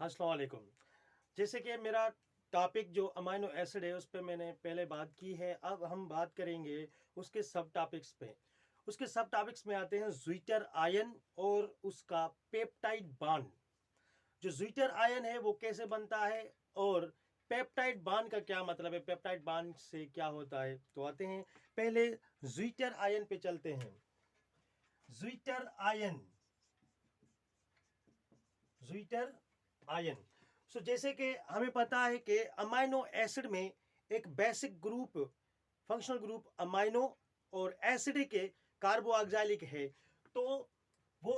अस्सलाम वालेकुम। जैसे कि मेरा टॉपिक जो अमाइनो एसिड है उस पे मैंने पहले बात की है। अब हम बात करेंगे उसके सब टॉपिक्स पे। उसके सब टॉपिक्स में आते हैं ज़्विटर आयन और उसका पेप्टाइड बॉन्ड। जो ज़्विटर आयन है वो कैसे बनता है और पेप्टाइड बॉन्ड का क्या मतलब है, पेप्टाइड बॉन्ड से क्या होता है। तो आते हैं पहले ज़्विटर आयन पे चलते हैं। ज़्विटर आयन, ज़्विटर आयन। सो जैसे कि हमें पता है कि अमाइनो एसिड में एक basic group, functional group amino और एसिडिक के कार्बोऑक्सिलिक है। तो वो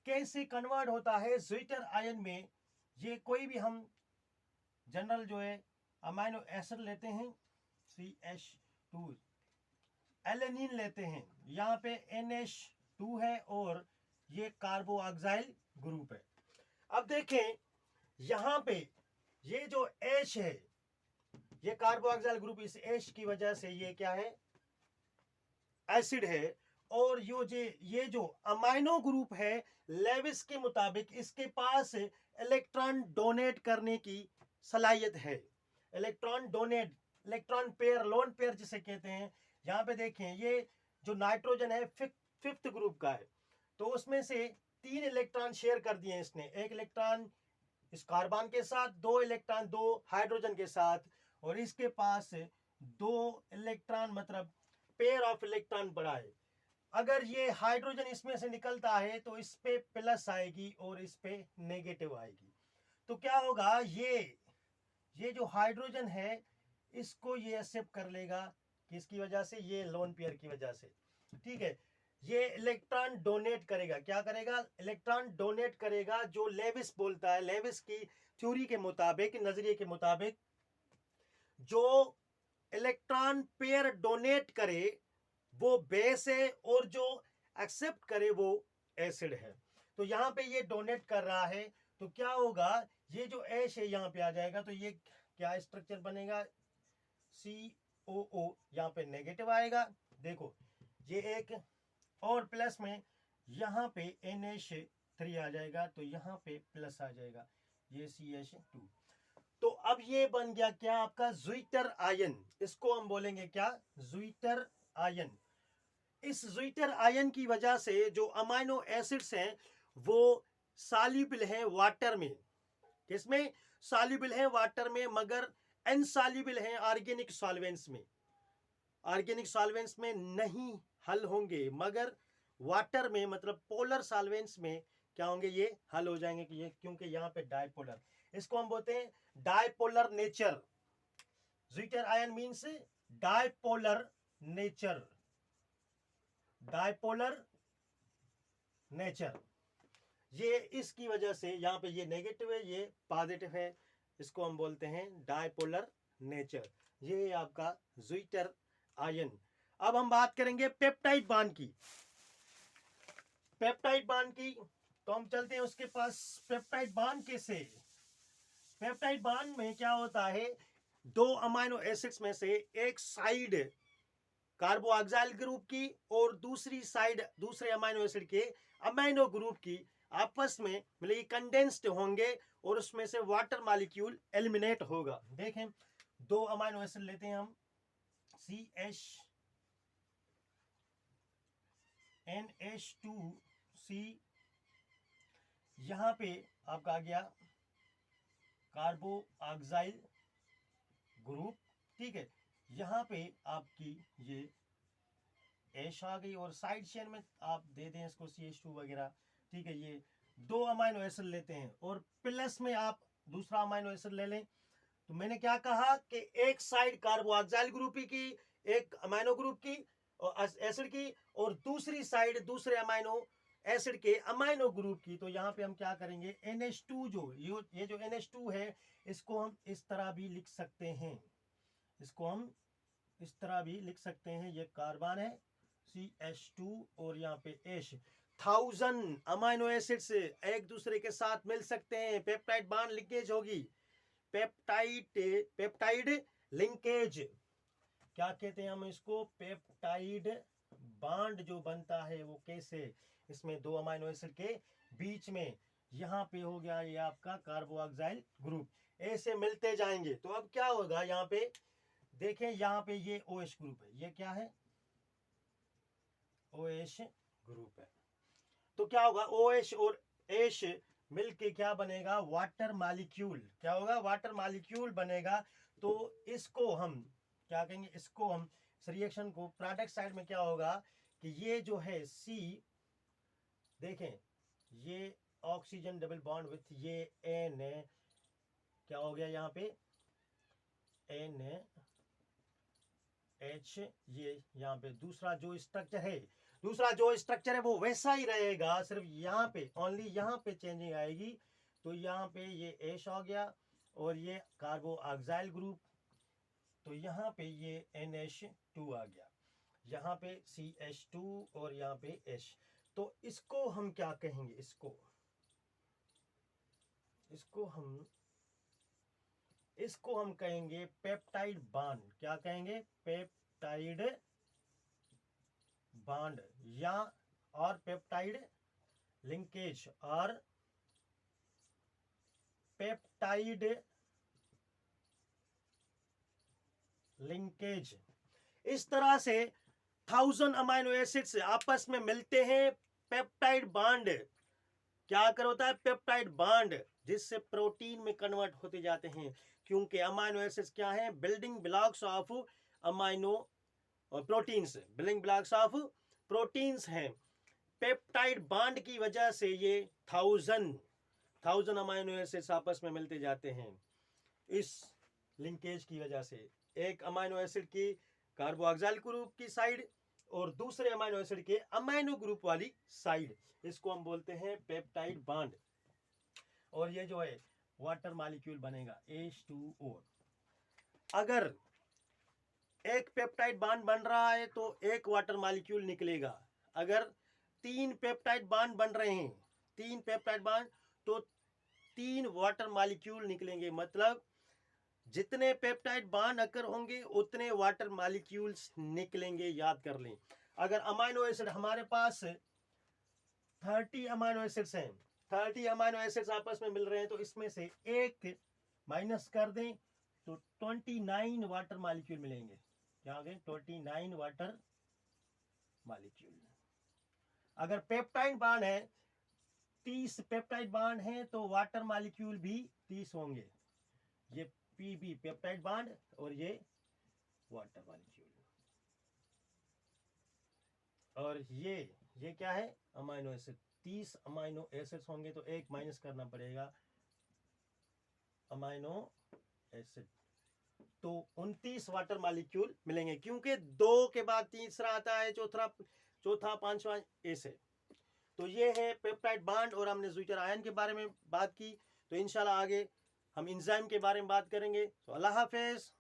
कैसे कन्वर्ट होता है ज़्विटर आयन में। ये कोई भी हम जनरल जो है अमाइनो एसिड लेते हैं, CH2 एलेनिन लेते हैं, यहाँ पे NH2 है और ये कार्बोऑक्सिल ग्रुप है। अब देखें यहां पे ये जो H है, ये कार्बोक्सिल ग्रुप, इस H की वजह से ये क्या है, एसिड है। और ये जो अमाइनो ग्रुप है लेविस के मुताबिक इसके पास इलेक्ट्रॉन डोनेट करने की सलाहियत है। Electron donate, electron pair, lone pair जिसे कहते हैं। यहां पे देखें ये जो नाइट्रोजन है फिफ्थ ग्रुप का है, तो उसमें से 3 इलेक्ट्रॉन शेयर कर दिए इसने। एक इलेक्ट्रॉन इस कार्बन के साथ, 2 इलेक्ट्रॉन 2 हाइड्रोजन के साथ, और इसके पास 2 इलेक्ट्रॉन मतलब पेयर ऑफ इलेक्ट्रॉन बढ़ा है। अगर ये हाइड्रोजन इसमें से निकलता है तो इस पे प्लस आएगी और इस पे नेगेटिव आएगी। तो क्या होगा, ये जो हाइड्रोजन है इसको ये एक्सेप्ट कर लेगा, किसकी वजह से, ये लोन पेयर की वजह से। ठीक है, ये इलेक्ट्रॉन डोनेट करेगा, क्या करेगा, इलेक्ट्रॉन डोनेट करेगा। जो लेविस बोलता है, लेविस की थ्योरी के मुताबिक, नजरिए के मुताबिक, जो इलेक्ट्रॉन पेयर डोनेट करे वो बेस है और जो एक्सेप्ट करे वो एसिड है। तो यहां पे ये डोनेट कर रहा है, तो क्या होगा, ये जो एश है यहां पे आ जाएगा, तो ये क्या स्ट्रक्चर बनेगा, COO, यहां पे नेगेटिव आएगा। देखो ये एक, और प्लस में यहां पे NH3 आ जाएगा, तो यहां पे प्लस आ जाएगा, ये CH2। तो अब ये बन गया क्या, आपका ज़्विटर आयन। इसको हम बोलेंगे क्या, ज़्विटर आयन। इस ज़्विटर आयन की वजह से जो अमाइनो एसिड्स हैं वो सॉल्युबल हैं वाटर में। किसमें, सॉल्युबल हैं वाटर में, मगर इनसॉल्युबल हैं ऑर्गेनिक सॉल्वेंट्स में। ऑर्गेनिक सॉल्वेंट्स में नहीं हल होंगे, मगर वाटर में मतलब पोलर सॉल्वेंट्स में क्या होंगे, ये हल हो जाएंगे कि ये, क्योंकि यहाँ पे डायपोलर, इसको हम बोलते हैं dipolar nature. Zwitterion means dipolar nature, dipolar nature. ये इसकी वजह से यहाँ पे ये नेगेटिव है, ये पॉजिटिव है, इसको हम बोलते हैं डायपोलर नेचर। ये आपका ज़्विटर आयन। अब हम बात करेंगे पेप्टाइड बॉन्ड की। पेप्टाइड बॉन्ड की, तो हम चलते हैं उसके पास। पेप्टाइड बॉन्ड कैसे, पेप्टाइड बॉन्ड में क्या होता है, 2 अमाइनो एसिड्स में से एक साइड कार्बोऑक्सिल ग्रुप की और दूसरी साइड दूसरे अमाइनो एसिड के अमाइनो ग्रुप की आपस में मतलब कंडेंस्ड होंगे और उसमें से वाटर मॉलिक्यूल एलिमिनेट होगा। देखें 2 अमाइनो एसिड लेते हैं हम, NH2C, यहां पे आपका आ गया कार्बोऑक्सिल ग्रुप। ठीक है, यहां पे आपकी ये एश आ गई और साइड चेन में आप दे दें इसको CH2 वगैरह। ठीक है, ये 2 अमाइनो एसिड लेते हैं और प्लस में आप दूसरा अमाइनो एसिड ले लें। तो मैंने क्या कहा कि एक साइड कार्बोऑक्सिल ग्रुप की, एक अमाइनो ग्रुप की और एसिड की, और दूसरी साइड दूसरे अमाइनो एसिड के अमाइनो ग्रुप की। तो यहाँ पे हम क्या करेंगे, NH2 जो ये जो NH2 है इसको हम इस तरह भी लिख सकते हैं, इसको हम इस तरह भी लिख सकते हैं। ये कार्बन है CH2 और यहाँ पे H। 1000 अमाइनो एसिड्स एक दूसरे के साथ मिल सकते हैं, पेप्टाइड बॉन्ड लिंकेज होगी। पेप्टाइड लिंकेज क्या कहते हैं हम इसको, पेप्टाइड बॉन्ड जो बनता है वो कैसे, इसमें 2 अमाइनो एसिड के बीच में यहाँ पे हो गया ये आपका कार्बोक्सिल ग्रुप, ऐसे मिलते जाएंगे। तो अब क्या होगा, यहाँ पे देखें, यहाँ पे ये OH ग्रुप है, ये क्या है, OH ग्रुप है। तो क्या होगा, OH और H मिलके क्या बनेगा, वाटर मॉलिक्यूल। क्या होगा, वाटर मॉलिक्यूल बनेगा। तो इसको हम क्या कहेंगे, इसको हम इस रिएक्शन को प्रोडक्ट साइड में क्या होगा कि ये जो है C, देखें ये ऑक्सीजन डबल बॉन्ड विथ ये N, क्या हो गया यहाँ पे NH, ये यहाँ पे दूसरा जो स्ट्रक्चर है वो वैसा ही रहेगा, सिर्फ यहाँ पे ओनली यहाँ पे चेंजिंग आएगी। तो यहाँ पे ये H हो गया और ये कार्बोक्सिल ग्रुप, तो यहाँ पे ये NH2 आ गया, यहाँ पे CH2 और यहाँ पे H। तो इसको हम क्या कहेंगे, इसको हम कहेंगे पेप्टाइड बॉन्ड। क्या कहेंगे, पेप्टाइड बॉन्ड या और पेप्टाइड लिंकेज और पेप्टाइड लिंकेज। इस तरह से 1000 अमाइनो एसिड्स आपस में मिलते हैं, पेप्टाइड बॉन्ड क्या कर होता है, पेप्टाइड बॉन्ड, जिससे प्रोटीन में कन्वर्ट होते जाते हैं। क्योंकि अमाइनो एसिड्स क्या है, बिल्डिंग ब्लॉक्स ऑफ अमाइनो और proteins, building blocks of proteins हैं। पेप्टाइड बॉन्ड की वजह से ये 1000 अमाइनो एसिड्स आपस में मिलते जाते हैं। इस लिंकेज की वजह से एक अमाइनो एसिड की कार्बोक्सिल ग्रुप की साइड और दूसरे अमाइनो एसिड के अमाइनो ग्रुप वाली साइड, इसको हम बोलते हैं पेप्टाइड बॉन्ड। और ये जो है वाटर मॉलिक्यूल बनेगा H2O। अगर एक पेप्टाइड बॉन्ड बन रहा है तो एक वाटर मॉलिक्यूल निकलेगा। अगर 3 पेप्टाइड बॉन्ड बन रहे हैं, 3 पेप्टाइड बॉन्ड, तो 3 वाटर मॉलिक्यूल निकलेंगे। मतलब जितने पेप्टाइड बॉन्ड अगर होंगे उतने वाटर मॉलिक्यूल्स निकलेंगे, याद कर लें। अगर अमाइनो एसिड हमारे पास 30 अमाइनो एसिड्स हैं, 30 अमाइनो एसिड्स आपस में मिल रहे हैं, तो इसमें से एक माइनस कर दें तो 29 वाटर मॉलिक्यूल मिलेंगे। क्या हो गए, 29 वाटर मॉलिक्यूल। अगर पेप्टाइड बॉन्ड है, 30 पेप्टाइड बॉन्ड है, तो वाटर मॉलिक्यूल भी 30 होंगे। ये PB पेप्टाइड बॉन्ड और ये वाटर मॉलिक्यूल। और ये क्या है, अमाइनो एसिड। 30 अमाइनो एसिड्स होंगे तो एक माइनस करना पड़ेगा अमाइनो एसिड, तो 29 वाटर मॉलिक्यूल मिलेंगे। क्योंकि 2 के बाद तीसरा आता है, चौथा 5वां ऐसे। तो ये है पेप्टाइड बॉन्ड और हमने ज़्विटर आयन के बारे में बात की। तो इंशाल्लाह आगे हम एंजाइम के बारे में बात करेंगे। तो अल्लाह हाफिज़।